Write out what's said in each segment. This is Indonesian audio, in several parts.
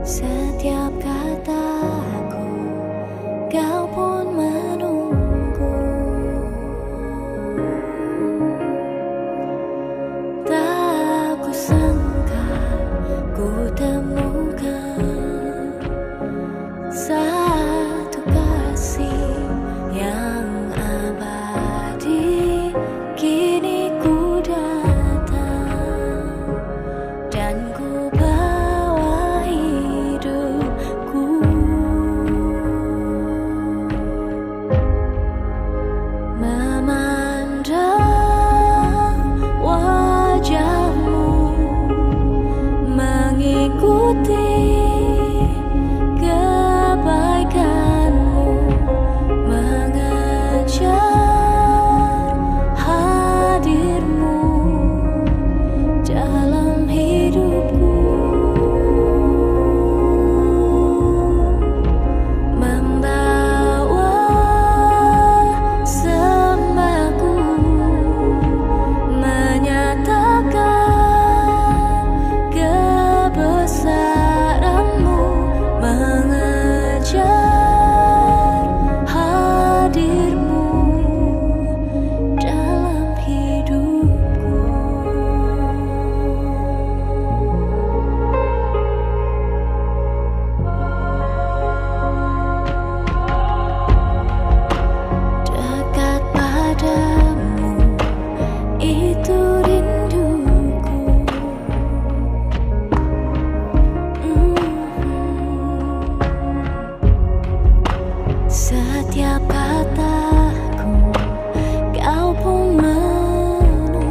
Setiap kataku, kau pun menunggu. Tak kusangka ku temukan satu kasih yang abadi. Kini ku datang dan ku bawa hidupku. Memandang wajahmu, mengikuti kebaikanmu, mengejar hadirmu dalam hidupku. Membawa sembahku, menyatakan kebesaranmu, mengejar hadirmu dalam hidupku. Dekat padamu, itu rinduku. Setiap kataku, kau pun menunggu.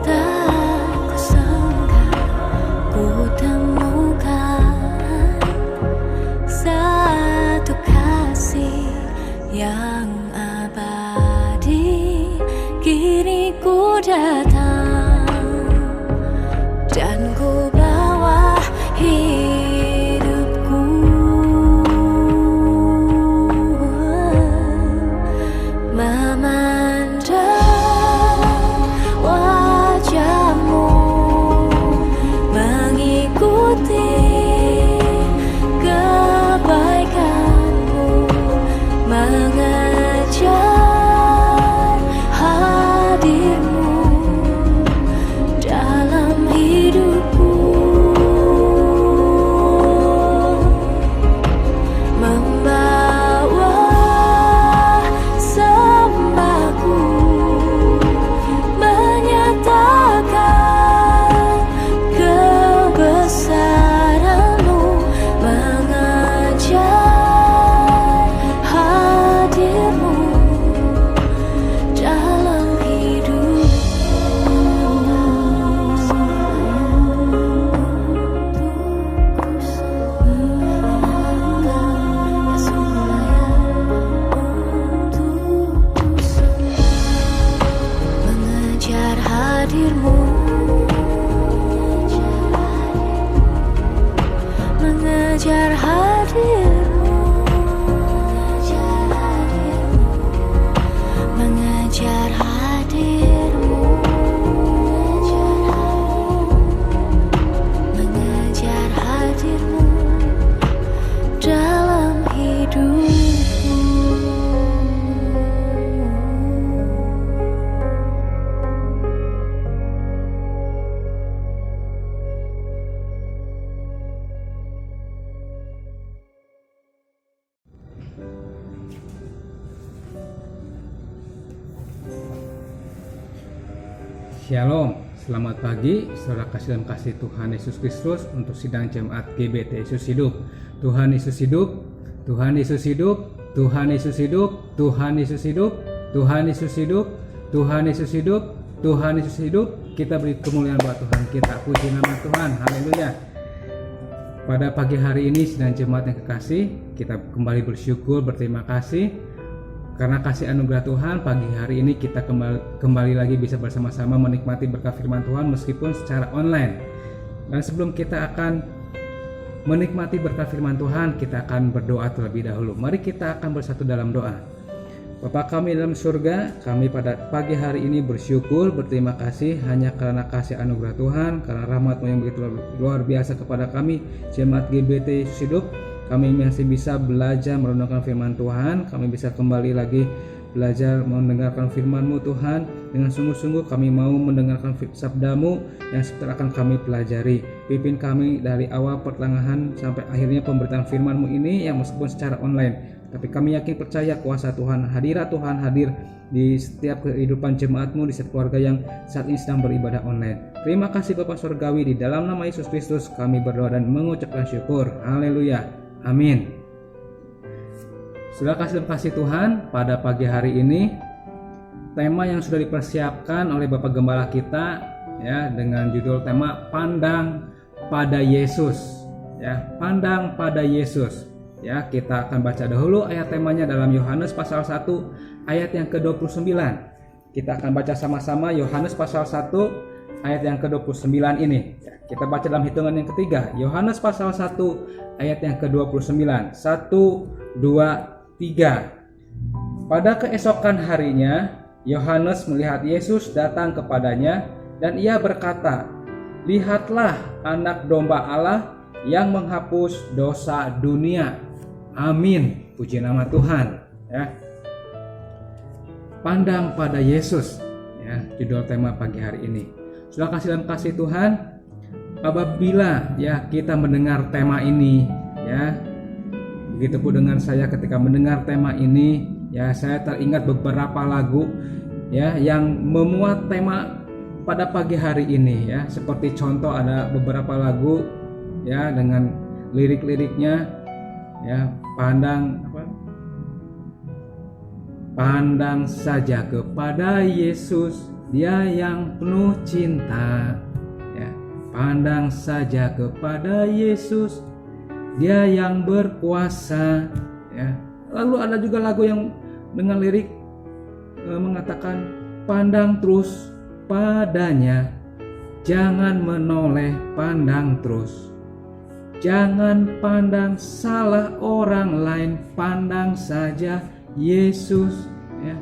Tak kusangka ku temukan satu kasih yang abadi. Kini ku datang dan ku bawa hidupku. Memandang wajahmu, mengikuti kebaikanmu, mengejar hadirmu dalam hidupku. Membawa sembahku, menyatakan kebesaranmu, mengejar hadirmu dalam mengejar hadirmu, mengejar hadirmu, mengejar hadirmu, mengejar hadirmu dalam hidupku. Shalom, selamat pagi saudara kasih dalam kasih Tuhan Yesus Kristus untuk sidang jemaat GBT Yesus Hidup. Tuhan Yesus hidup, Tuhan Yesus hidup, Tuhan Yesus hidup, Tuhan Yesus hidup, Tuhan Yesus hidup, Tuhan Yesus hidup, Tuhan Yesus hidup. Kita beri kemuliaan buat Tuhan kita, puji nama Tuhan, haleluya. Pada pagi hari ini sidang jemaat yang kekasih, kita kembali bersyukur, berterima kasih karena kasih anugerah Tuhan. Pagi hari ini kita kembali lagi bisa bersama-sama menikmati berkat firman Tuhan meskipun secara online. Dan sebelum kita akan menikmati berkat firman Tuhan, kita akan berdoa terlebih dahulu. Mari kita akan bersatu dalam doa. Bapa kami dalam surga, kami pada pagi hari ini bersyukur, berterima kasih hanya karena kasih anugerah Tuhan, karena rahmat-Mu yang begitu luar biasa kepada kami, Jemaat GBT Yesus Hidup. Kami masih bisa belajar merenungkan firman Tuhan, kami bisa kembali lagi belajar mendengarkan firman-Mu Tuhan. Dengan sungguh-sungguh kami mau mendengarkan sabda-Mu yang akan kami pelajari. Pimpin kami dari awal pertengahan sampai akhirnya pemberitaan firman-Mu ini yang meskipun secara online. Tapi kami yakin percaya kuasa Tuhan, hadirat Tuhan hadir di setiap kehidupan jemaat-Mu, di setiap keluarga yang saat ini sedang beribadah online. Terima kasih Bapa Surgawi, di dalam nama Yesus Kristus kami berdoa dan mengucapkan syukur. Haleluya. Amin. Sudah kasih Tuhan, pada pagi hari ini tema yang sudah dipersiapkan oleh Bapak Gembala kita ya, dengan judul tema Pandang pada Yesus. Ya, pandang pada Yesus. Ya, kita akan baca dahulu ayat temanya dalam Yohanes pasal 1 ayat yang ke-29. Kita akan baca sama-sama Yohanes pasal 1 ayat yang ke-29 ini. Ya, kita baca dalam hitungan yang ketiga. Yohanes pasal 1 ayat yang ke-29. 1, 2, 3. Pada keesokan harinya, Yohanes melihat Yesus datang kepadanya dan ia berkata, "Lihatlah anak domba Allah yang menghapus dosa dunia." Amin. Puji nama Tuhan. Ya. Pandang pada Yesus. Ya, judul tema pagi hari ini. Sudah kasih Tuhan, apabila ya kita mendengar tema ini, ya, begitupun dengan saya ketika mendengar tema ini, ya saya teringat beberapa lagu ya yang memuat tema pada pagi hari ini ya. Seperti contoh ada beberapa lagu ya dengan lirik-liriknya ya, pandang saja kepada Yesus, Dia yang penuh cinta ya. Pandang saja kepada Yesus, Dia yang berkuasa ya. Lalu ada juga lagu yang dengan lirik mengatakan, pandang terus padanya, jangan menoleh, pandang terus. Jangan pandang salah orang lain, pandang saja Yesus ya.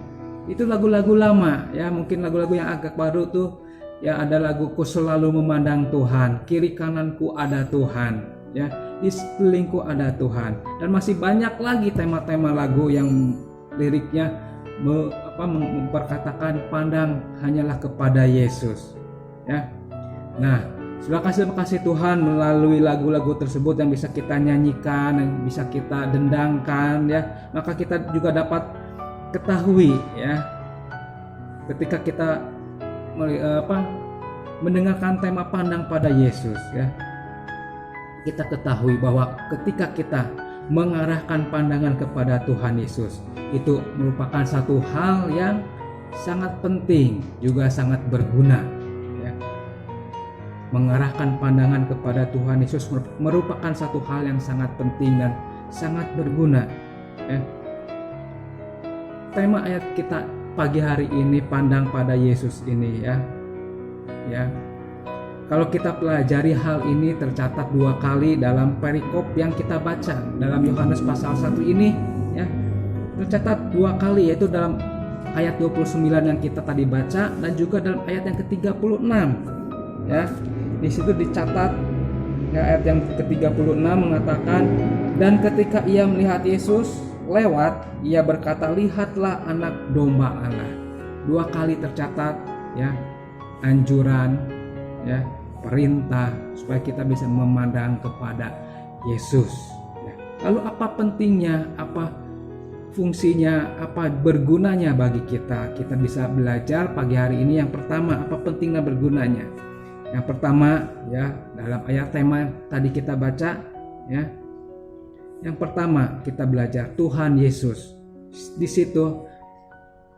Itu lagu-lagu lama ya, mungkin lagu-lagu yang agak baru tuh ya, ada laguku selalu memandang Tuhan, kiri kananku ada Tuhan ya, di sekelilingku ada Tuhan, dan masih banyak lagi tema-tema lagu yang liriknya memperkatakan pandang hanyalah kepada Yesus ya. Nah, sudah kasih Tuhan, melalui lagu-lagu tersebut yang bisa kita nyanyikan, yang bisa kita dendangkan ya, maka kita juga dapat ketahui ya, ketika kita mendengarkan tema pandang pada Yesus ya, kita ketahui bahwa ketika kita mengarahkan pandangan kepada Tuhan Yesus, itu merupakan satu hal yang sangat penting, juga sangat berguna. Mengarahkan pandangan kepada Tuhan Yesus merupakan satu hal yang sangat penting dan sangat berguna ya. Tema ayat kita pagi hari ini, pandang pada Yesus ini ya. Kalau kita pelajari hal ini, tercatat 2 kali dalam perikop yang kita baca dalam Yohanes pasal 1 ini ya. Tercatat 2 kali, yaitu dalam ayat 29 yang kita tadi baca dan juga dalam ayat yang ke-36 ya. Di situ dicatat ya, ayat yang ke-36 mengatakan, dan ketika ia melihat Yesus lewat, ia berkata, "Lihatlah anak domba Allah." 2 kali tercatat ya, anjuran ya, perintah supaya kita bisa memandang kepada Yesus ya. Lalu apa pentingnya, apa fungsinya, apa bergunanya bagi kita? Kita bisa belajar pagi hari ini. Yang pertama, apa pentingnya bergunanya? Yang pertama ya, dalam ayat tema tadi kita baca ya. Yang pertama kita belajar Tuhan Yesus di situ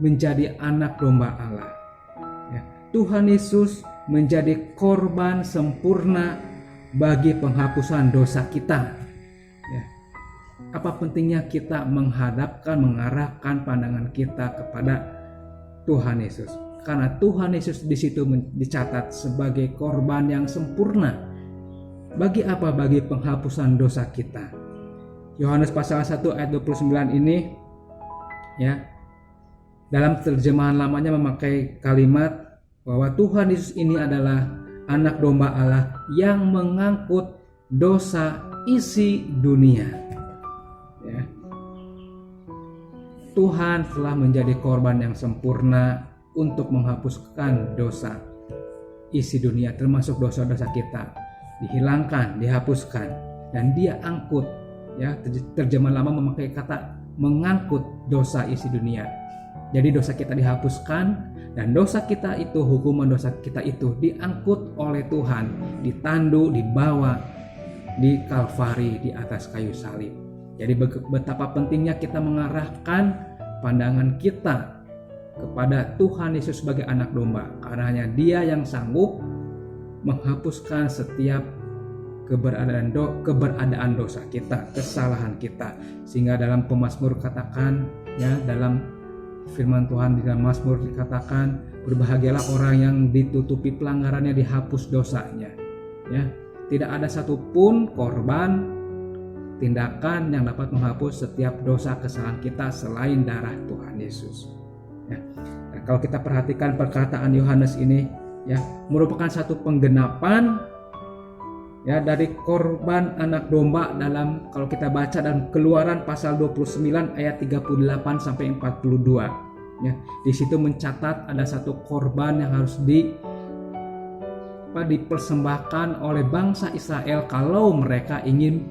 menjadi anak domba Allah. Ya, Tuhan Yesus menjadi korban sempurna bagi penghapusan dosa kita. Ya. Apa pentingnya kita mengarahkan pandangan kita kepada Tuhan Yesus? Karena Tuhan Yesus di situ dicatat sebagai korban yang sempurna. Bagi apa? Bagi penghapusan dosa kita. Yohanes pasal 1 ayat 29 ini ya, dalam terjemahan lamanya memakai kalimat bahwa Tuhan Yesus ini adalah anak domba Allah yang mengangkut dosa isi dunia. Ya. Tuhan telah menjadi korban yang sempurna untuk menghapuskan dosa isi dunia, termasuk dosa-dosa kita, dihilangkan, dihapuskan, dan Dia angkut. Ya, terjemahan lama memakai kata mengangkut dosa isi dunia. Jadi dosa kita dihapuskan, dan dosa kita itu, hukuman dosa kita itu diangkut oleh Tuhan, ditandu, dibawa di Kalvari, di atas kayu salib. Jadi betapa pentingnya kita mengarahkan pandangan kita kepada Tuhan Yesus sebagai anak domba, karena hanya Dia yang sanggup menghapuskan setiap keberadaan dosa kita, kesalahan kita. Sehingga dalam pemazmur katakan, ya, dalam firman Tuhan di dalam Mazmur dikatakan, berbahagialah orang yang ditutupi pelanggarannya, dihapus dosanya. Ya, tidak ada satupun korban tindakan yang dapat menghapus setiap dosa kesalahan kita selain darah Tuhan Yesus. Ya. Nah, kalau kita perhatikan perkataan Yohanes ini, ya, merupakan satu penggenapan, ya, dari korban anak domba dalam, kalau kita baca dalam Keluaran pasal 29 ayat 38 sampai 42. Ya, di situ mencatat ada satu korban yang harus dipersembahkan oleh bangsa Israel kalau mereka ingin,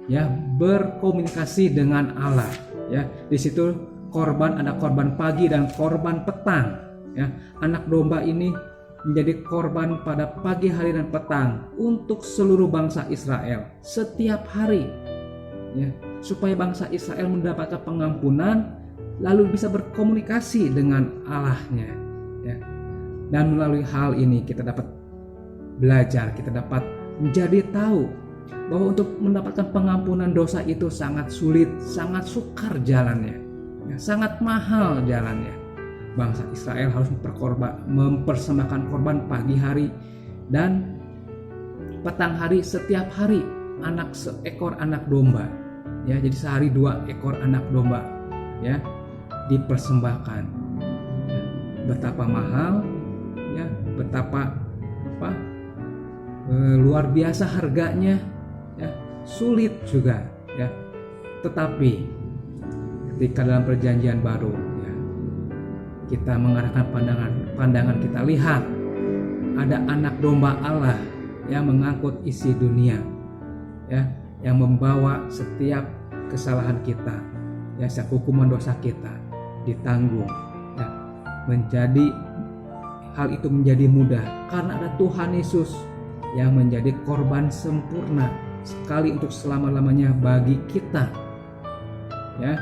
ya, berkomunikasi dengan Allah. Ya, di situ korban, ada korban pagi dan korban petang. Ya, anak domba ini menjadi korban pada pagi hari dan petang untuk seluruh bangsa Israel setiap hari, ya, supaya bangsa Israel mendapatkan pengampunan, lalu bisa berkomunikasi dengan Allahnya. Ya. Dan melalui hal ini kita dapat belajar, kita dapat menjadi tahu bahwa untuk mendapatkan pengampunan dosa itu sangat sulit, sangat sukar jalannya, ya, sangat mahal jalannya. Bangsa Israel harus mempersembahkan korban pagi hari dan petang hari setiap hari, seekor anak domba. Ya, jadi sehari 2 ekor anak domba, ya, dipersembahkan. Ya, betapa mahal, ya, betapa luar biasa harganya, ya, sulit juga, ya. Tetapi ketika dalam perjanjian baru, kita mengarahkan pandangan kita, lihat ada anak domba Allah yang mengangkut isi dunia, ya, yang membawa setiap kesalahan kita, ya, setiap hukuman dosa kita ditanggung, ya. Hal itu menjadi mudah karena ada Tuhan Yesus yang menjadi korban sempurna sekali untuk selama-lamanya bagi kita, ya.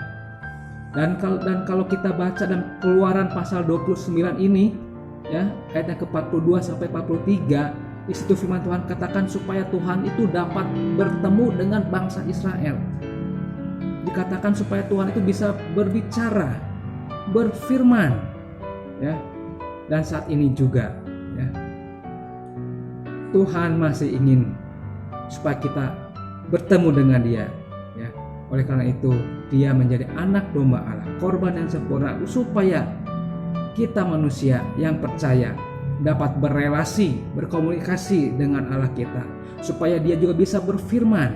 Dan kalau kita baca dalam Keluaran pasal 29 ini, ya, ayat yang ke-42 sampai 43, di situ firman Tuhan katakan supaya Tuhan itu dapat bertemu dengan bangsa Israel. Dikatakan supaya Tuhan itu bisa berbicara, berfirman, ya. Dan saat ini juga, ya, Tuhan masih ingin supaya kita bertemu dengan Dia, ya. Oleh karena itu Dia menjadi anak domba Allah, korban yang sempurna, supaya kita manusia yang percaya dapat berelasi, berkomunikasi dengan Allah kita, supaya Dia juga bisa berfirman,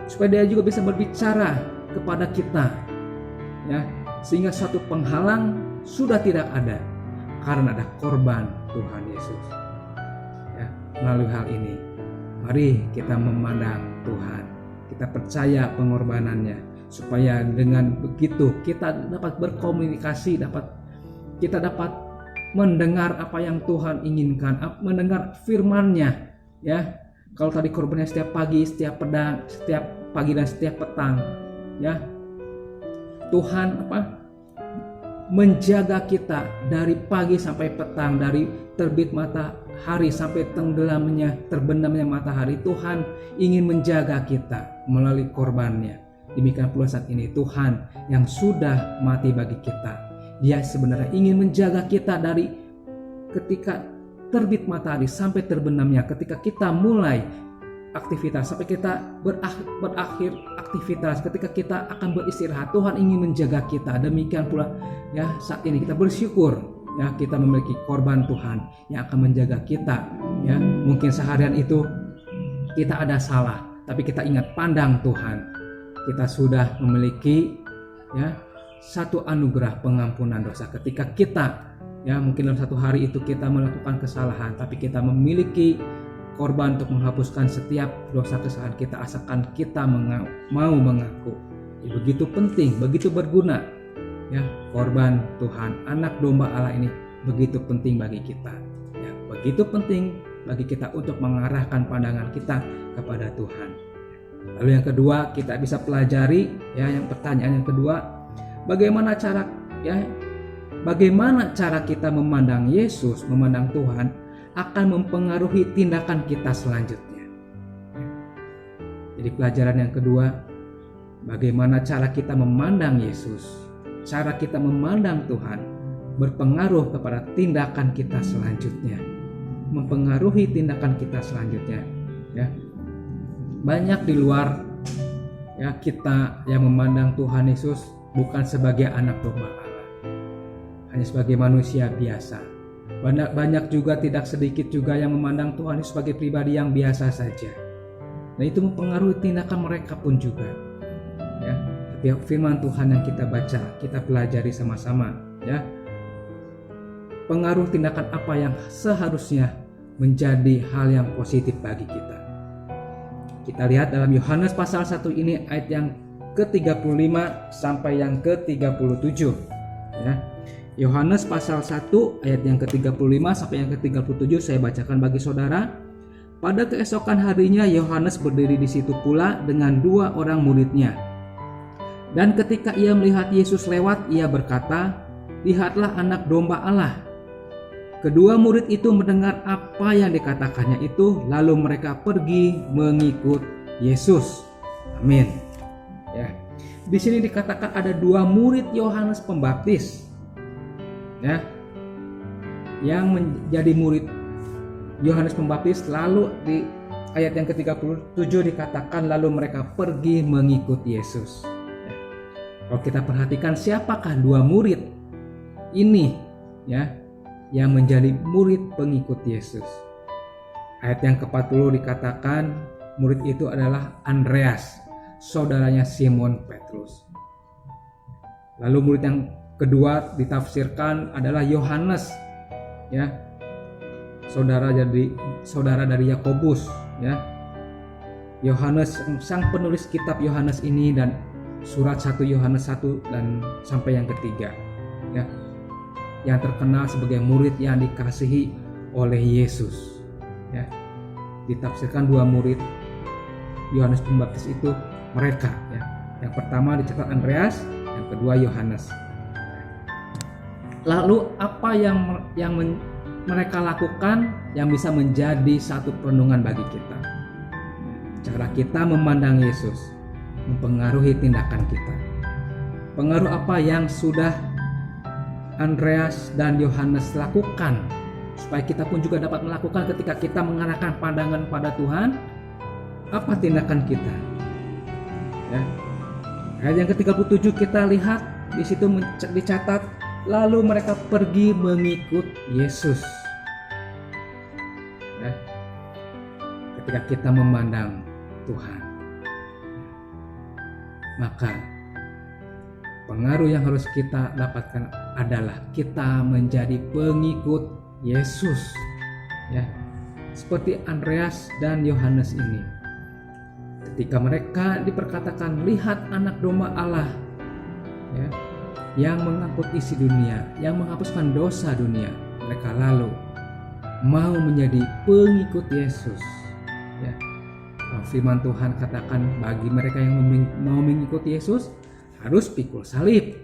supaya Dia juga bisa berbicara kepada kita, ya, sehingga satu penghalang sudah tidak ada karena ada korban Tuhan Yesus. Ya, melalui hal ini, mari kita memandang Tuhan, kita percaya pengorbanannya, supaya dengan begitu kita dapat berkomunikasi, kita dapat mendengar apa yang Tuhan inginkan, mendengar firman-Nya, ya. Kalau tadi korbannya setiap pagi, setiap pagi dan setiap petang, ya. Tuhan menjaga kita dari pagi sampai petang, dari terbit matahari sampai terbenamnya matahari. Tuhan ingin menjaga kita melalui korbannya. Demikian pula saat ini Tuhan yang sudah mati bagi kita, Dia sebenarnya ingin menjaga kita dari ketika terbit matahari sampai terbenamnya, ketika kita mulai aktivitas sampai kita berakhir beraktivitas, ketika kita akan beristirahat, Tuhan ingin menjaga kita. Demikian pula ya saat ini kita bersyukur ya kita memiliki korban Tuhan yang akan menjaga kita. Ya, mungkin seharian itu kita ada salah, tapi kita ingat pandang Tuhan. Kita sudah memiliki ya satu anugerah pengampunan dosa. Ketika kita ya mungkin dalam satu hari itu kita melakukan kesalahan, tapi kita memiliki korban untuk menghapuskan setiap dosa kesalahan kita asalkan kita mau mengaku. Ya, begitu penting, begitu berguna ya korban Tuhan, anak domba Allah ini begitu penting bagi kita. Ya, begitu penting bagi kita untuk mengarahkan pandangan kita kepada Tuhan. Lalu yang kedua kita bisa pelajari ya yang pertanyaan yang kedua, bagaimana cara kita memandang Yesus, memandang Tuhan akan mempengaruhi tindakan kita selanjutnya. Jadi pelajaran yang kedua, bagaimana cara kita memandang Yesus, cara kita memandang Tuhan berpengaruh kepada tindakan kita selanjutnya, mempengaruhi tindakan kita selanjutnya. Ya, banyak di luar ya kita yang memandang Tuhan Yesus bukan sebagai anak domba Allah, hanya sebagai manusia biasa. Banyak juga, tidak sedikit juga yang memandang Tuhan Yesus sebagai pribadi yang biasa saja. Nah, itu mempengaruhi tindakan mereka pun juga. Ya, tapi firman Tuhan yang kita baca, kita pelajari sama-sama. Ya, pengaruh tindakan apa yang seharusnya menjadi hal yang positif bagi kita. Kita lihat dalam Yohanes pasal 1 ini ayat yang ke-35 sampai yang ke-37. Ya. Yohanes pasal 1 ayat yang ke-35 sampai yang ke-37 saya bacakan bagi saudara. Pada keesokan harinya Yohanes berdiri di situ pula dengan 2 orang muridnya. Dan ketika ia melihat Yesus lewat, ia berkata, "Lihatlah anak domba Allah." Kedua murid itu mendengar apa yang dikatakannya itu, lalu mereka pergi mengikut Yesus. Amin. Ya. Di sini dikatakan ada 2 murid Yohanes Pembaptis. Ya, yang menjadi murid Yohanes Pembaptis, lalu di ayat yang ke-37 dikatakan lalu mereka pergi mengikut Yesus. Ya. Kalau kita perhatikan siapakah 2 murid ini ya yang menjadi murid pengikut Yesus. Ayat yang ke-40 dikatakan murid itu adalah Andreas, saudaranya Simon Petrus. Lalu murid yang kedua ditafsirkan adalah Yohanes, ya, saudara dari Yakobus, ya. Yohanes, sang penulis kitab Yohanes ini dan surat 1 Yohanes 1 dan sampai yang ketiga, ya, yang terkenal sebagai murid yang dikasihi oleh Yesus, ya. Ditafsirkan 2 murid Yohanes Pembaptis itu mereka, ya. Yang pertama dicatat Andreas, yang kedua Yohanes. Lalu apa yang mereka lakukan yang bisa menjadi satu perenungan bagi kita? Cara kita memandang Yesus mempengaruhi tindakan kita. Pengaruh apa yang sudah Andreas dan Yohanes lakukan supaya kita pun juga dapat melakukan ketika kita mengarahkan pandangan pada Tuhan? Apa tindakan kita? Ya. Ayat yang ke-37 kita lihat di situ dicatat, lalu mereka pergi mengikut Yesus. Ya. Ketika kita memandang Tuhan, maka pengaruh yang harus kita dapatkan adalah kita menjadi pengikut Yesus. Ya. Seperti Andreas dan Yohanes ini. Ketika mereka diperkatakan, lihat anak domba Allah, ya, yang mengangkut isi dunia, yang menghapuskan dosa dunia, mereka lalu mau menjadi pengikut Yesus. Ya. Firman Tuhan katakan bagi mereka yang mau mengikuti Yesus harus pikul salib,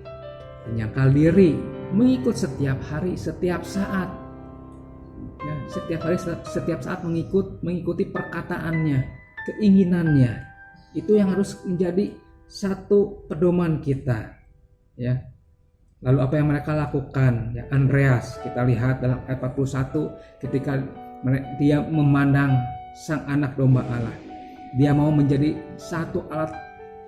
menyangkal diri, mengikut setiap hari, setiap saat. Ya, setiap hari, setiap saat mengikuti perkataannya, keinginannya. Itu yang harus menjadi satu pedoman kita. Ya. Lalu apa yang mereka lakukan? Ya, Andreas, kita lihat dalam ayat 41 ketika dia memandang sang anak domba Allah. Dia mau menjadi satu alat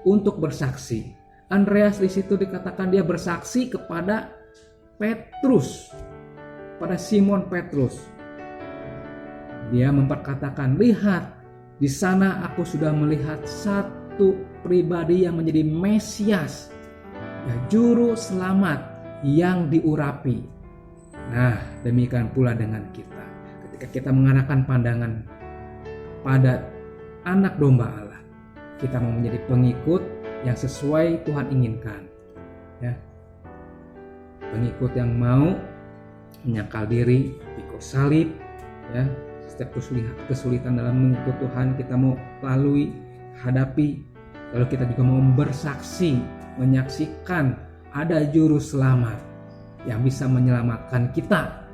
untuk bersaksi. Andreas di situ dikatakan dia bersaksi kepada Petrus, pada Simon Petrus. Dia memperkatakan, lihat, di sana aku sudah melihat satu pribadi yang menjadi Mesias, ya, juru selamat yang diurapi. Nah, demikian pula dengan kita. Ketika kita mengarahkan pandangan pada anak domba Allah, kita mau menjadi pengikut yang sesuai Tuhan inginkan, ya. Pengikut yang mau menyangkal diri, pikul salib, ya. Setiap kesulitan dalam mengikut Tuhan kita mau lalui, hadapi. Lalu kita juga mau bersaksi, menyaksikan ada juru selamat yang bisa menyelamatkan kita.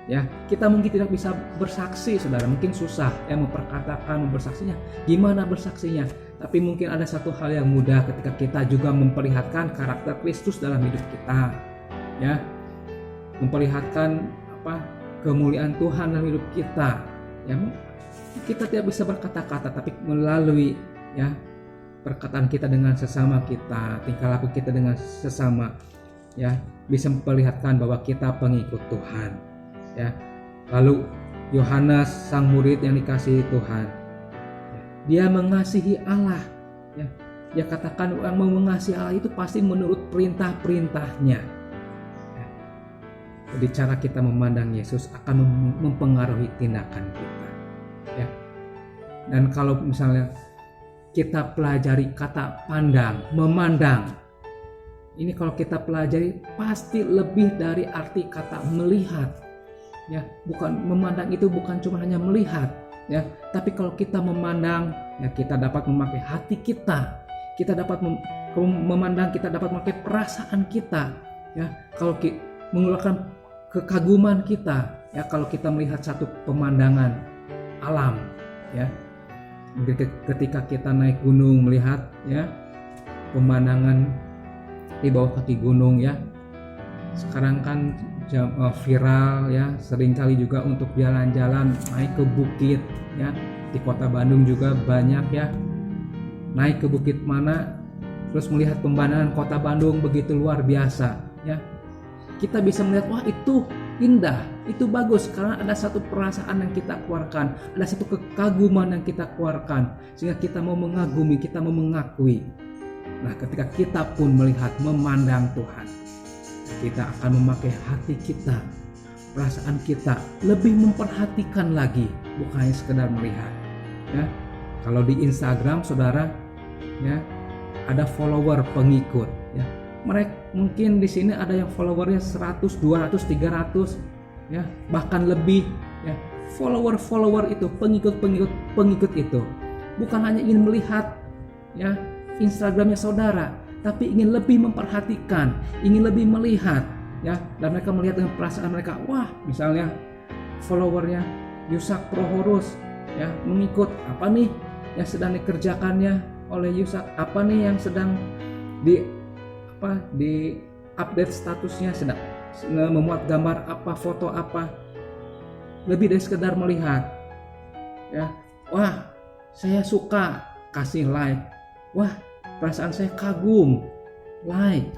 Ya, kita mungkin tidak bisa bersaksi, saudara, mungkin susah ya memperkatakan, bersaksinya. Gimana bersaksinya? Tapi mungkin ada satu hal yang mudah ketika kita juga memperlihatkan karakter Kristus dalam hidup kita. Ya. Memperlihatkan kemuliaan Tuhan dalam hidup kita. Ya, kita tidak bisa berkata-kata, tapi melalui ya perkataan kita dengan sesama kita, tingkah laku kita dengan sesama, ya, bisa memperlihatkan bahwa kita pengikut Tuhan. Ya. Lalu Yohanes sang murid yang dikasihi Tuhan, dia mengasihi Allah. Ya. Dia katakan orang mau mengasihi Allah itu pasti menurut perintah-perintahnya. Ya. Jadi cara kita memandang Yesus akan mempengaruhi tindakan kita. Ya. Dan kalau misalnya kita pelajari kata pandang, memandang, ini kalau kita pelajari pasti lebih dari arti kata melihat. Ya, bukan memandang itu bukan cuma hanya melihat, ya, tapi kalau kita memandang, ya, kita dapat memakai hati kita. Kita dapat memandang, kita dapat memakai perasaan kita, ya. Kalau mengeluarkan kekaguman kita, ya, kalau kita melihat satu pemandangan alam, ya. Ketika kita naik gunung melihat, ya, pemandangan di bawah kaki gunung, ya. Sekarang kan viral, ya, seringkali juga untuk jalan-jalan naik ke bukit, ya. Di kota Bandung juga banyak, ya, naik ke bukit mana terus melihat pemandangan kota Bandung begitu luar biasa, ya. Kita bisa melihat, wah, itu indah, itu bagus, karena ada satu perasaan yang kita keluarkan, ada satu kekaguman yang kita keluarkan, sehingga kita mau mengagumi, kita mau mengakui. Nah, ketika kita pun melihat, memandang Tuhan, kita akan memakai hati kita, perasaan kita, lebih memperhatikan lagi, bukan hanya sekedar melihat. Ya, kalau di Instagram, saudara, ya, ada follower, pengikut. Ya, mereka mungkin di sini ada yang followernya 100, 200, 300, ya, bahkan lebih. Ya, follower itu, pengikut itu, bukan hanya ingin melihat, ya, Instagramnya saudara, tapi ingin lebih memperhatikan, ingin lebih melihat, ya, dan mereka melihat dengan perasaan mereka. Wah, misalnya followernya Yusak Prohorus, ya, mengikut apa nih yang sedang dikerjakannya oleh Yusak, apa nih yang sedang di update statusnya, sedang memuat gambar apa, foto apa, lebih dari sekedar melihat, ya. Wah, saya suka, kasih like. Wah, perasaan saya kagum, like.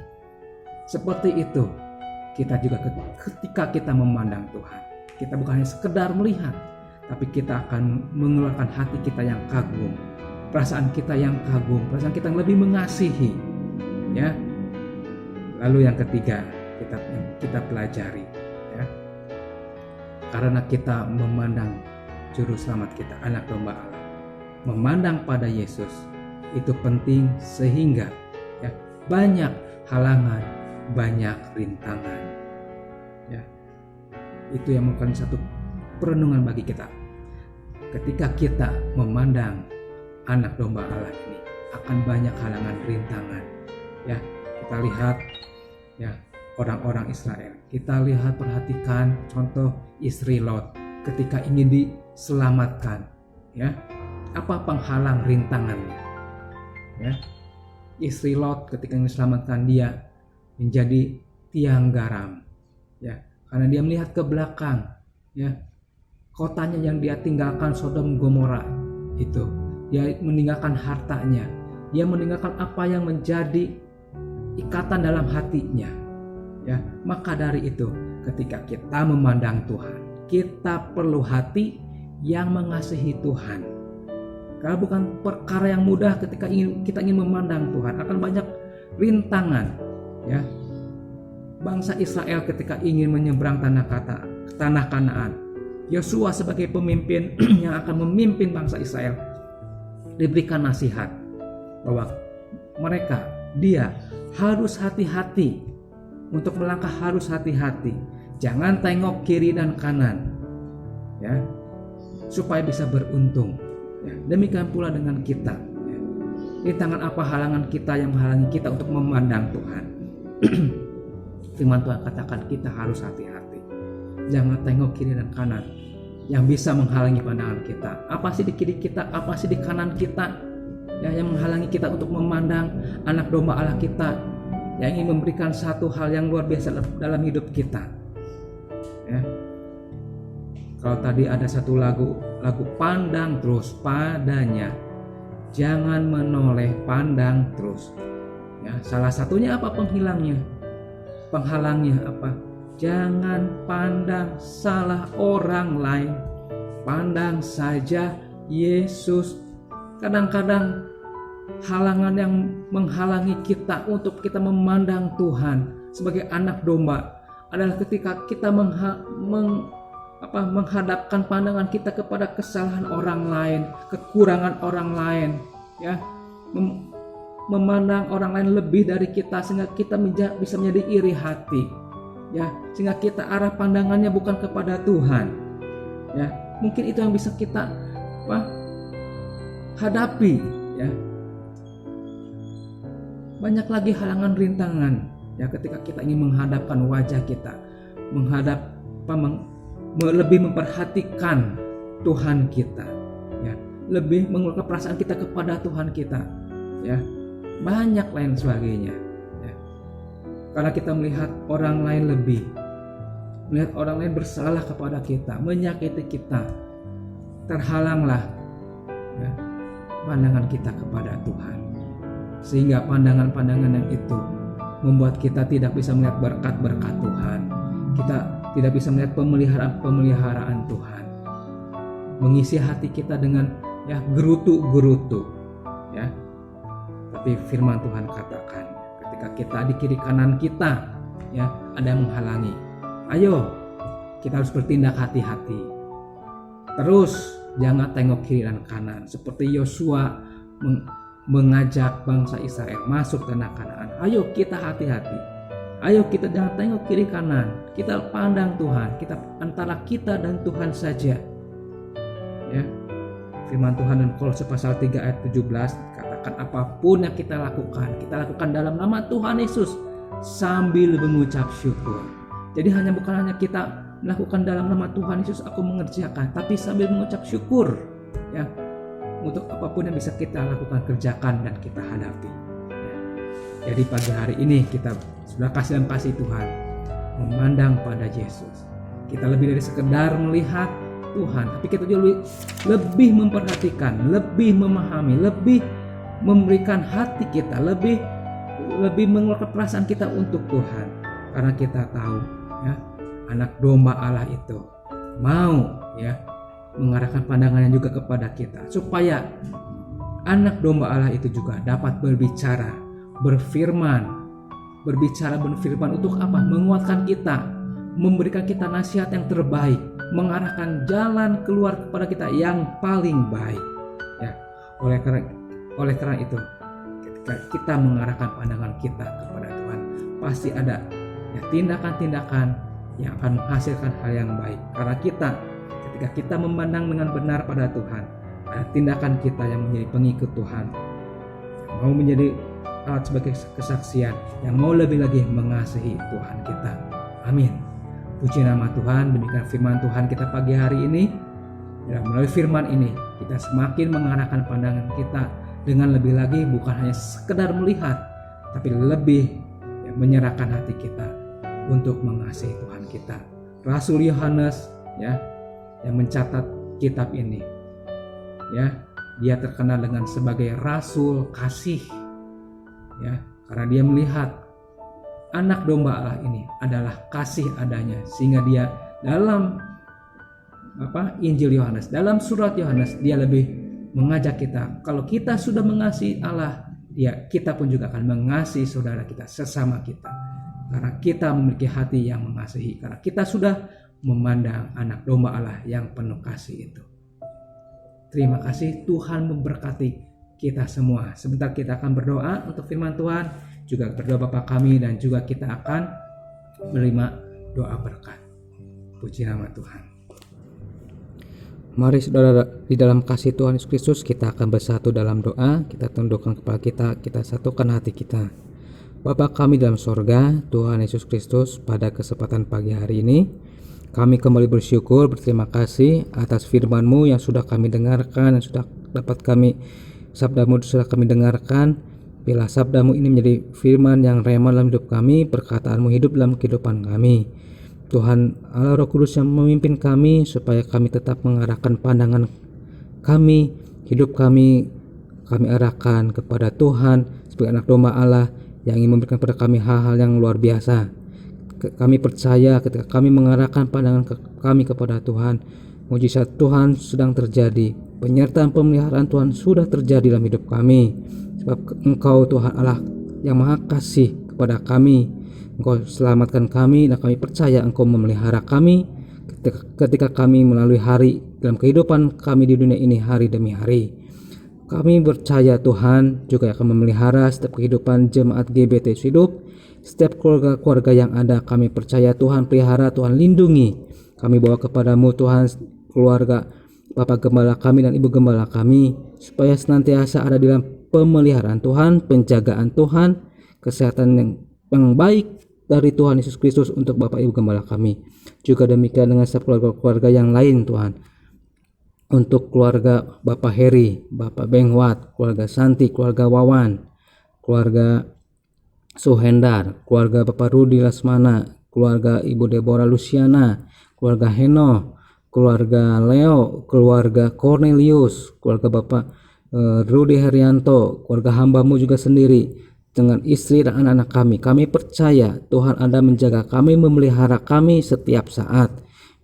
Seperti itu kita juga ketika kita memandang Tuhan, kita bukan hanya sekedar melihat, tapi kita akan mengeluarkan hati kita yang kagum, perasaan kita yang kagum, perasaan kita yang lebih mengasihi, ya. Lalu yang ketiga kita pelajari, ya, karena kita memandang juru selamat kita, anak domba Allah, memandang pada Yesus itu penting, sehingga, ya, banyak halangan, banyak rintangan, ya. Itu yang merupakan satu perenungan bagi kita. Ketika kita memandang anak domba Allah ini, akan banyak halangan, rintangan, ya. Kita lihat, ya, orang-orang Israel. Kita lihat, perhatikan contoh istri Lot ketika ingin diselamatkan, ya. Apa penghalang rintangannya? Ya, istri Lot ketika diselamatkan, dia menjadi tiang garam, ya, karena dia melihat ke belakang, ya, kotanya yang dia tinggalkan, Sodom Gomora itu, dia meninggalkan hartanya, dia meninggalkan apa yang menjadi ikatan dalam hatinya. Ya, maka dari itu ketika kita memandang Tuhan, kita perlu hati yang mengasihi Tuhan. Karena bukan perkara yang mudah ketika kita ingin memandang Tuhan, akan banyak rintangan. Ya, bangsa Israel ketika ingin menyeberang tanah Kanaan, Yosua sebagai pemimpin yang akan memimpin bangsa Israel diberikan nasihat bahwa dia harus hati-hati untuk melangkah, harus hati-hati, jangan tengok kiri dan kanan, ya, supaya bisa beruntung. Ya, demikian pula dengan kita. Ya. Rintangan apa, halangan kita yang menghalangi kita untuk memandang Tuhan? Firman Tuhan katakan kita harus hati-hati, jangan tengok kiri dan kanan yang bisa menghalangi pandangan kita. Apa sih di kiri kita, apa sih di kanan kita, ya, yang menghalangi kita untuk memandang anak domba Allah kita yang ingin memberikan satu hal yang luar biasa dalam hidup kita. Ya. Kalau tadi ada satu lagu pandang terus padanya, jangan menoleh, pandang terus. Ya, salah satunya apa penghalangnya apa? Jangan pandang salah orang lain, pandang saja Yesus. Kadang-kadang halangan yang menghalangi kita untuk kita memandang Tuhan sebagai anak domba adalah ketika kita menghadapkan pandangan kita kepada kesalahan orang lain, kekurangan orang lain, ya, memandang orang lain lebih dari kita sehingga kita bisa menjadi iri hati, ya, sehingga kita arah pandangannya bukan kepada Tuhan. Ya, mungkin itu yang bisa kita hadapi, ya. Banyak lagi halangan rintangan, ya, ketika kita ingin menghadapkan wajah kita, lebih memperhatikan Tuhan kita, ya, lebih mengeluarkan perasaan kita kepada Tuhan kita, ya, banyak lain sebagainya, ya. Karena kita melihat orang lain melihat orang lain bersalah kepada kita, menyakiti kita, terhalanglah, ya, pandangan kita kepada Tuhan, sehingga pandangan-pandangan yang itu membuat kita tidak bisa melihat berkat-berkat Tuhan. Kita tidak bisa melihat pemeliharaan Tuhan, mengisi hati kita dengan, ya, gerutu, ya. Tapi firman Tuhan katakan ketika kita di kiri kanan kita, ya, ada yang menghalangi, ayo kita harus bertindak hati-hati. Terus jangan tengok kiri dan kanan seperti Yosua mengajak bangsa Israel masuk tanah Kanaan. Ayo kita hati-hati. Ayo kita jangan tengok kiri kanan. Kita pandang Tuhan. Kita antara kita dan Tuhan saja. Ya. Firman Tuhan dalam Kolose pasal 3 ayat 17 katakan apapun yang kita lakukan dalam nama Tuhan Yesus sambil mengucap syukur. Jadi bukan hanya kita melakukan dalam nama Tuhan Yesus aku mengerjakan, tapi sambil mengucap syukur, ya, untuk apapun yang bisa kita lakukan, kerjakan dan kita hadapi. Ya. Jadi pagi hari ini kita sudah kasih Tuhan, memandang pada Yesus. Kita lebih dari sekedar melihat Tuhan, tapi kita juga lebih memperhatikan, lebih memahami, lebih memberikan hati kita, lebih mengeluarkan perasaan kita untuk Tuhan. Karena kita tahu, ya, anak domba Allah itu mau, ya, mengarahkan pandangannya juga kepada kita supaya anak domba Allah itu juga dapat berbicara untuk apa? Menguatkan kita, memberikan kita nasihat yang terbaik, mengarahkan jalan keluar kepada kita yang paling baik, ya. Oleh karena itu ketika kita mengarahkan pandangan kita kepada Tuhan, pasti ada, ya, tindakan-tindakan yang akan menghasilkan hal yang baik. Karena ketika kita memandang dengan benar pada Tuhan, ada tindakan kita yang menjadi pengikut Tuhan, yang mau menjadi alat sebagai kesaksian, yang mau lebih lagi mengasihi Tuhan kita. Amin. Puji nama Tuhan. Demikian firman Tuhan kita pagi hari ini. Ya, melalui firman ini kita semakin mengarahkan pandangan kita dengan lebih lagi, bukan hanya sekedar melihat, tapi lebih, ya, menyerahkan hati kita untuk mengasihi Tuhan kita. Rasul Yohanes, ya, yang mencatat kitab ini, ya, dia terkenal dengan sebagai rasul kasih, ya, karena dia melihat anak domba Allah ini adalah kasih adanya, sehingga dia dalam Injil Yohanes, dalam surat Yohanes, dia lebih mengajak kita, kalau kita sudah mengasihi Allah, ya kita pun juga akan mengasihi saudara kita, sesama kita, karena kita memiliki hati yang mengasihi, karena kita sudah memandang anak domba Allah yang penuh kasih itu. Terima kasih, Tuhan memberkati kita semua. Sebentar kita akan berdoa untuk firman Tuhan, juga berdoa Bapa kami, dan juga kita akan menerima doa berkat. Puji nama Tuhan. Mari saudara, di dalam kasih Tuhan Yesus Kristus kita akan bersatu dalam doa. Kita tundukkan kepala kita satukan hati kita. Bapa kami dalam sorga, Tuhan Yesus Kristus, pada kesempatan pagi hari ini kami kembali bersyukur, berterima kasih atas firman-Mu yang sudah kami dengarkan, yang sudah dapat kami, sabda-Mu sudah kami dengarkan. Bila sabda-Mu ini menjadi firman yang rema dalam hidup kami, perkataan-Mu hidup dalam kehidupan kami. Tuhan Allah Roh Kudus yang memimpin kami supaya kami tetap mengarahkan pandangan kami, hidup kami arahkan kepada Tuhan sebagai anak domba Allah yang ingin memberikan kepada kami hal-hal yang luar biasa. Kami percaya ketika kami mengarahkan pandangan kami kepada Tuhan, mujizat Tuhan sedang terjadi, penyertaan pemeliharaan Tuhan sudah terjadi dalam hidup kami, sebab Engkau Tuhan Allah yang Maha Kasih kepada kami. Engkau selamatkan kami, dan kami percaya Engkau memelihara kami ketika kami melalui hari dalam kehidupan kami di dunia ini hari demi hari. Kami percaya Tuhan juga akan memelihara setiap kehidupan jemaat GBT Hidup, setiap keluarga-keluarga yang ada. Kami percaya Tuhan pelihara, Tuhan lindungi. Kami bawa kepadamu Tuhan keluarga Bapak Gembala kami dan Ibu Gembala kami, supaya senantiasa ada di dalam pemeliharaan Tuhan, penjagaan Tuhan, kesehatan yang baik dari Tuhan Yesus Kristus untuk Bapak Ibu Gembala kami. Juga demikian dengan setiap keluarga-keluarga yang lain Tuhan. Untuk keluarga Bapak Heri, Bapak Bengwat, keluarga Santi, keluarga Wawan, keluarga Suhendar, keluarga Bapak Rudi Lasmana, keluarga Ibu Deborah Luciana, keluarga Heno, keluarga Leo, keluarga Cornelius, keluarga Bapak Rudi Herianto, keluarga hamba-Mu juga sendiri, dengan istri dan anak-anak kami. Kami percaya Tuhan ada menjaga kami, memelihara kami setiap saat.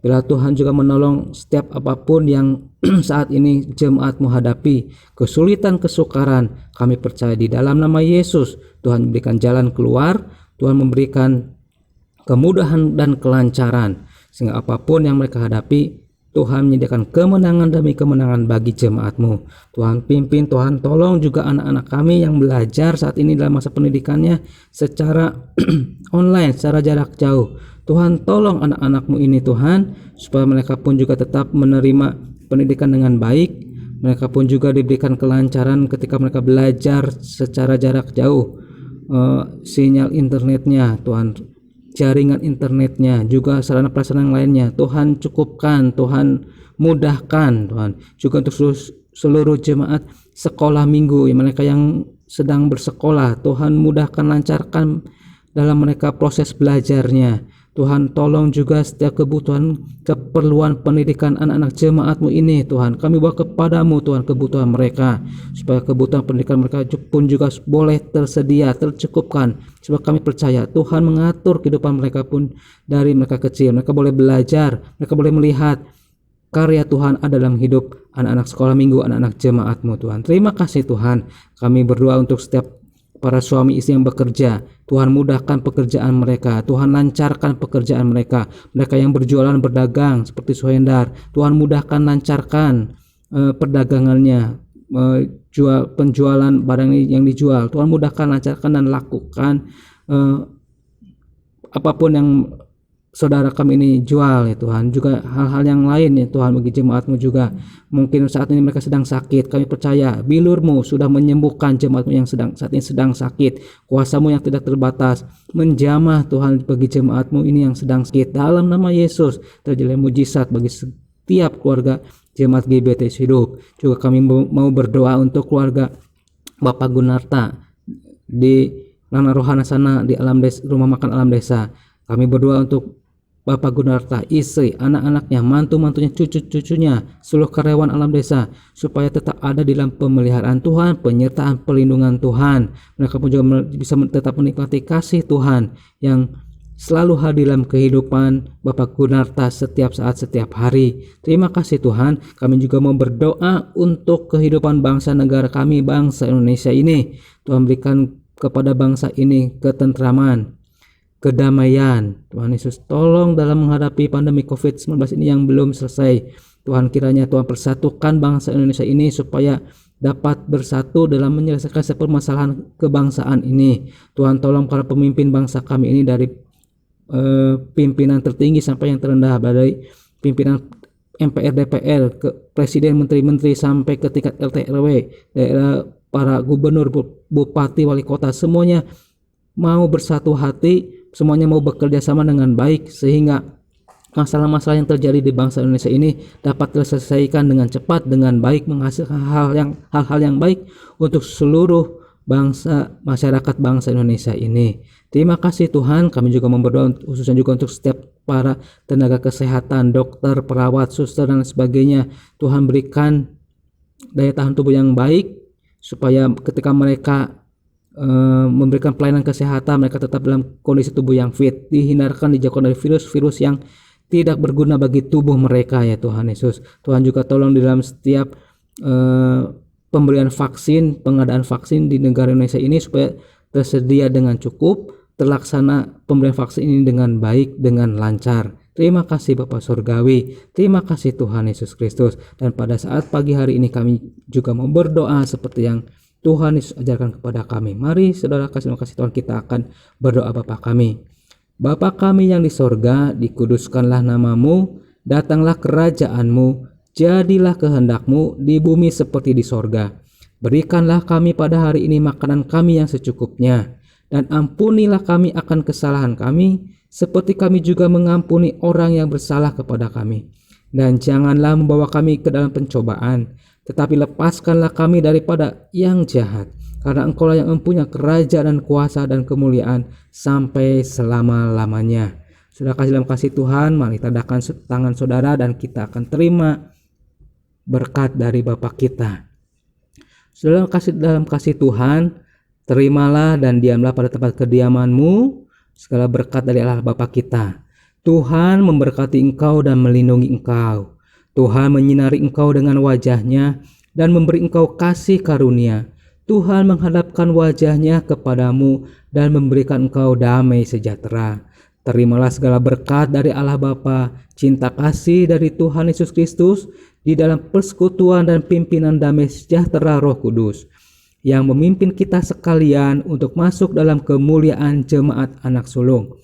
Bila Tuhan juga menolong setiap apapun yang saat ini jemaat-Mu hadapi, kesulitan, kesukaran, kami percaya di dalam nama Yesus Tuhan memberikan jalan keluar, Tuhan memberikan kemudahan dan kelancaran, sehingga apapun yang mereka hadapi, Tuhan menyediakan kemenangan demi kemenangan bagi jemaat-Mu. Tuhan pimpin, Tuhan tolong juga anak-anak kami yang belajar saat ini dalam masa pendidikannya secara online, secara jarak jauh. Tuhan tolong anak-anak-Mu ini Tuhan, supaya mereka pun juga tetap menerima pendidikan dengan baik. Mereka pun juga diberikan kelancaran ketika mereka belajar secara jarak jauh. Sinyal internetnya Tuhan, jaringan internetnya, juga sarana prasarana yang lainnya Tuhan cukupkan, Tuhan mudahkan Tuhan. Juga untuk seluruh jemaat sekolah minggu, mereka yang sedang bersekolah, Tuhan mudahkan, lancarkan dalam mereka proses belajarnya. Tuhan tolong juga setiap kebutuhan, keperluan pendidikan anak-anak jemaat-Mu ini Tuhan. Kami bawa kepadamu Tuhan kebutuhan mereka, supaya kebutuhan pendidikan mereka pun juga boleh tersedia, tercukupkan. Sebab kami percaya Tuhan mengatur kehidupan mereka pun dari mereka kecil. Mereka boleh belajar, mereka boleh melihat karya Tuhan ada dalam hidup anak-anak sekolah minggu, anak-anak jemaat-Mu Tuhan. Terima kasih Tuhan. Kami berdoa untuk setiap para suami istri yang bekerja, Tuhan mudahkan pekerjaan mereka, Tuhan lancarkan pekerjaan mereka. Mereka yang berjualan, berdagang seperti Suhendar, Tuhan mudahkan, lancarkan perdagangannya, penjualan barang yang dijual, Tuhan mudahkan, lancarkan, dan lakukan apapun yang saudara kami ini jual ya Tuhan. Juga hal-hal yang lain ya Tuhan bagi jemaat-Mu juga. Mungkin saat ini mereka sedang sakit, kami percaya bilur-Mu sudah menyembuhkan jemaat-Mu yang saat ini sedang sakit. Kuasa-Mu yang tidak terbatas menjamah Tuhan bagi jemaat-Mu ini yang sedang sakit. Dalam nama Yesus terjadi mujizat bagi setiap keluarga jemaat GBT Hidup. Juga kami mau berdoa untuk keluarga Bapak Gunarta di Lana Rohana sana di alam desa, rumah makan alam desa. Kami berdoa untuk Bapak Gunarta, istri, anak-anaknya, mantu-mantunya, cucu-cucunya, seluruh karyawan alam desa, supaya tetap ada di dalam pemeliharaan Tuhan, penyertaan perlindungan Tuhan. Mereka pun juga bisa tetap menikmati kasih Tuhan yang selalu hadir dalam kehidupan Bapak Gunarta setiap saat, setiap hari. Terima kasih Tuhan. Kami juga mau berdoa untuk kehidupan bangsa negara kami, bangsa Indonesia ini. Tuhan berikan kepada bangsa ini ketentraman, kedamaian. Tuhan Yesus tolong dalam menghadapi pandemi COVID-19 ini yang belum selesai. Tuhan, kiranya Tuhan persatukan bangsa Indonesia ini supaya dapat bersatu dalam menyelesaikan permasalahan kebangsaan ini. Tuhan, tolong para pemimpin bangsa kami ini dari pimpinan tertinggi sampai yang terendah, dari pimpinan MPR, DPR, ke presiden, menteri-menteri sampai ke tingkat RT RW, daerah, para gubernur, bupati, wali kota, semuanya mau bersatu hati, semuanya mau bekerja sama dengan baik, sehingga masalah-masalah yang terjadi di bangsa Indonesia ini dapat diselesaikan dengan cepat, dengan baik, menghasilkan hal-hal yang baik untuk seluruh bangsa, masyarakat bangsa Indonesia ini. Terima kasih Tuhan. Kami juga berdoa khususnya juga untuk setiap para tenaga kesehatan, dokter, perawat, suster dan sebagainya. Tuhan berikan daya tahan tubuh yang baik supaya ketika mereka memberikan pelayanan kesehatan, mereka tetap dalam kondisi tubuh yang fit, dihindarkan, dijauhkan dari virus-virus yang tidak berguna bagi tubuh mereka, ya Tuhan Yesus. Tuhan juga tolong di dalam setiap pemberian vaksin, pengadaan vaksin di negara Indonesia ini supaya tersedia dengan cukup, terlaksana pemberian vaksin ini dengan baik, dengan lancar. Terima kasih Bapa Surgawi, terima kasih Tuhan Yesus Kristus. Dan pada saat pagi hari ini kami juga mau berdoa seperti yang Tuhan Yesus ajarkan kepada kami. Mari saudara kasih Tuhan, kita akan berdoa. Bapa kami, Bapa kami yang di sorga, dikuduskanlah namamu, datanglah kerajaanmu, jadilah kehendakmu di bumi seperti di sorga. Berikanlah kami pada hari ini makanan kami yang secukupnya, dan ampunilah kami akan kesalahan kami, seperti kami juga mengampuni orang yang bersalah kepada kami. Dan janganlah membawa kami ke dalam pencobaan, tetapi lepaskanlah kami daripada yang jahat, karena Engkaulah yang mempunyai kerajaan dan kuasa dan kemuliaan sampai selama-lamanya. Sudah kasih dalam kasih Tuhan, mari tadahkan tangan saudara dan kita akan terima berkat dari Bapa kita. Sudah dalam kasih Tuhan, terimalah dan diamlah pada tempat kediamanmu segala berkat dari Allah Bapa kita. Tuhan memberkati engkau dan melindungi engkau. Tuhan menyinari engkau dengan wajahnya dan memberi engkau kasih karunia. Tuhan menghadapkan wajahnya kepadamu dan memberikan engkau damai sejahtera. Terimalah segala berkat dari Allah Bapa, cinta kasih dari Tuhan Yesus Kristus, di dalam persekutuan dan pimpinan damai sejahtera Roh Kudus, yang memimpin kita sekalian untuk masuk dalam kemuliaan jemaat anak sulung,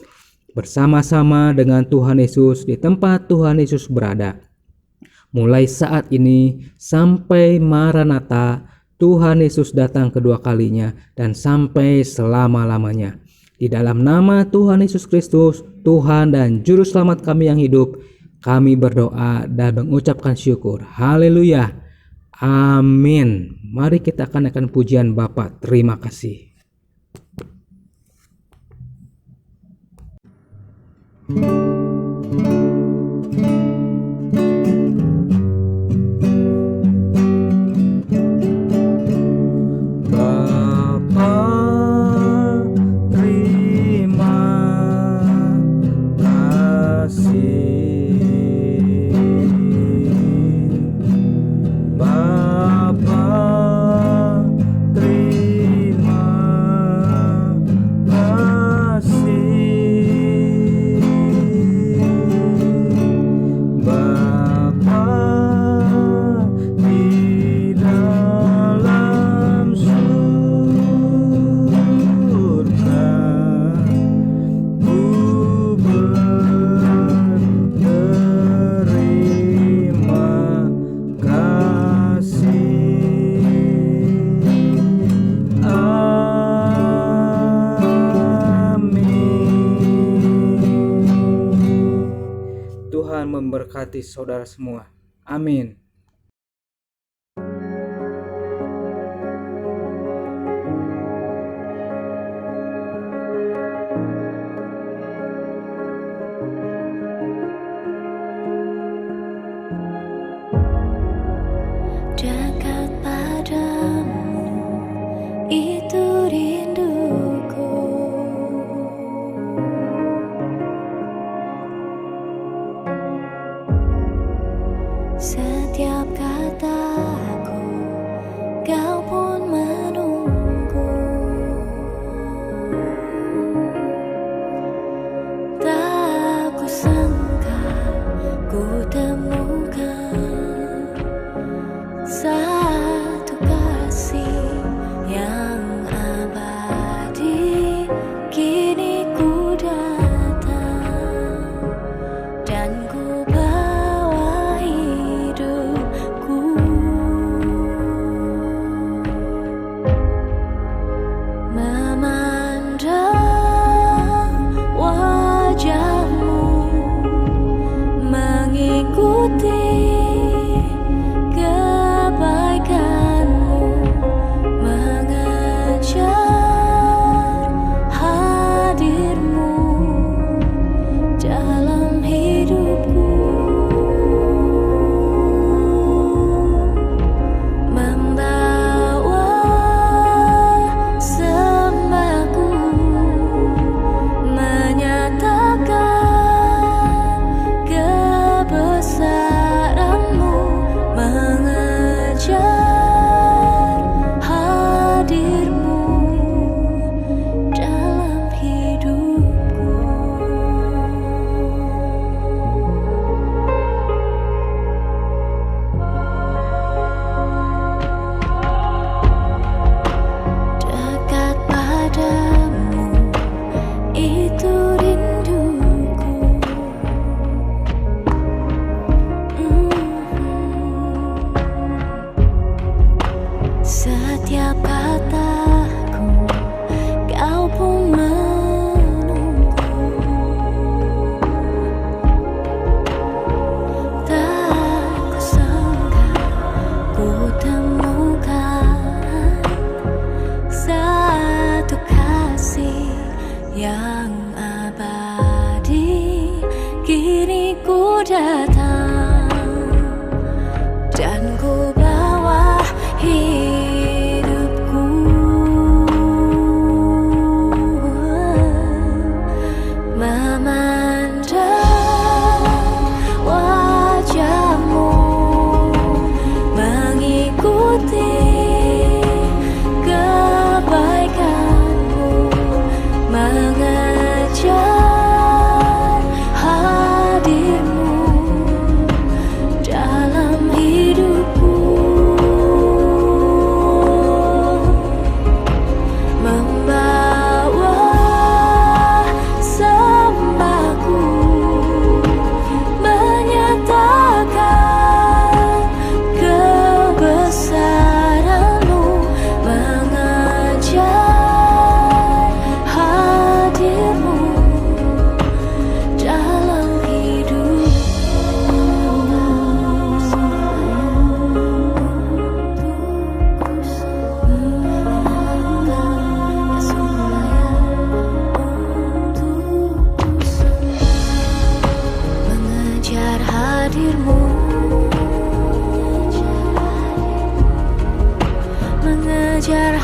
bersama-sama dengan Tuhan Yesus di tempat Tuhan Yesus berada. Mulai saat ini sampai Maranatha, Tuhan Yesus datang kedua kalinya dan sampai selama-lamanya. Di dalam nama Tuhan Yesus Kristus, Tuhan dan Juru Selamat kami yang hidup, kami berdoa dan mengucapkan syukur. Haleluya. Amin. Mari kita akan pujian Bapa. Terima kasih. Tuhan memberkati saudara semua. Amin. Setiap kataku kau pun menunggu. Tak kusangka ku temukan satu kasih yang abadi. Kini ku datang dan ku bawa hidupku. Memandang wajahmu, mengikuti kebaikanmu, mengejar hadirmu dalam hidupku. Membawa sembahku, menyatakan kebesaranmu, mengejar hadirmu dalam hidupku. Dekat padamu, itu rinduku. Setiap kataku kau pun menunggu. Tak kusangka ku temukan satu kasih yang abadi. Kini ku datang dan ku bawa hidupku. Memandang wajahmu, mengikuti kebaikanmu, mengejar hadirmu dalam hidupku. Membawa sembahku, menyatakan kebesaranmu, mengejar hadirmu dalam mengejar hadirmu, mengejar